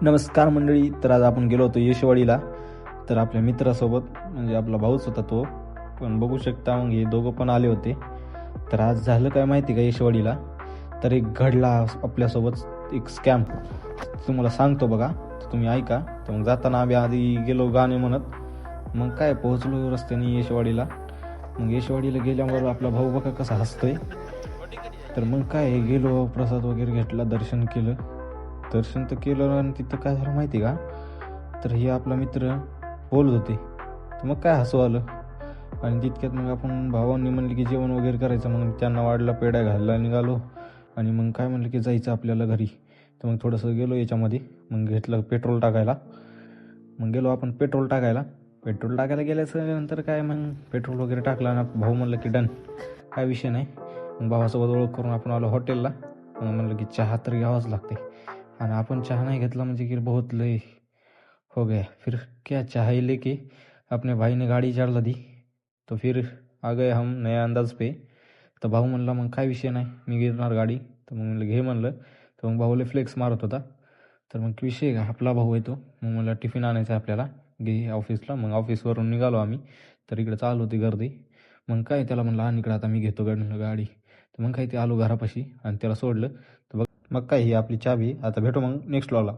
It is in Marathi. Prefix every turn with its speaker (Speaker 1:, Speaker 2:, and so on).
Speaker 1: नमस्कार मंडळी. तर आज आपण गेलो होतो येशवाडीला. तर आपल्या मित्रासोबत, म्हणजे आपला भाऊच होता तो, पण बघू शकता मग हे दोघं पण आले होते. तर आज झालं काय माहिती का येशवाडीला, तर एक घडला आपल्यासोबत एक स्कॅम. तुम्हाला सांगतो बघा, तर तुम्ही ऐका. तर मग जाताना आम्ही आधी गेलो गाणे म्हणत, मग काय पोहोचलो रस्त्याने येशवाडीला. मग येशवाडीला गेल्यावर आपला भाऊ बघा कसा हसतोय. तर मग काय गेलो, प्रसाद वगैरे घेतला, दर्शन केलं. दर्शन तर केलं आणि तिथं काय झालं माहिती का, तर हे आपला मित्र बोलत होते. तर मग काय हसू आलं. आणि तितक्यात मग आपण भावांनी म्हणले की जेवण वगैरे करायचं. मग त्यांना वाढला पेढ्या घालायला निघालो. आणि मग काय म्हणलं की जायचं आपल्याला घरी. तर मग थोडंसं गेलो याच्यामध्ये, मग घेतलं पेट्रोल टाकायला. मग गेलो आपण पेट्रोल टाकायला. पेट्रोल टाकायला गेल्याचं नंतर काय, मग पेट्रोल वगैरे टाकलं आणि भाऊ म्हणलं की डन, काय विषय नाही. मग भावासोबत ओळख करून आपण आलो हॉटेलला. मग म्हणलं की चहा तर घ्यावाच लागते. आणि आपण चहा नहीं घेतला म्हणजे कि बहुत लय हो गया. फिर क्या चाह ही लेके अपने भाई ने गाड़ी चढ़ा दी. तो फिर आ गए हम नया अंदाज पे. तर भाऊ म्हणला मग काय विषय नाही, मी घेणार गाडी. तर मग म्हणलं घे म्हणलं. तर मग भाऊला फ्लेक्स मारत होता. तर मग विषय का, आपला भाऊ येतो. मग म्हणलं टिफिन आणायचं आहे आपल्याला, घे ऑफिसला. मग ऑफिसवरून निघालो आम्ही. तर इकडे चालू होती गर्दी. मग काय त्याला म्हणलं आणि इकडं आता मी घेतो गाडी. तर मग काय ते आलो घरापाशी आणि त्याला सोडलं. तर मग काय ही आपली चाबी. आता भेटू मग नेक्स्ट व्लॉगला.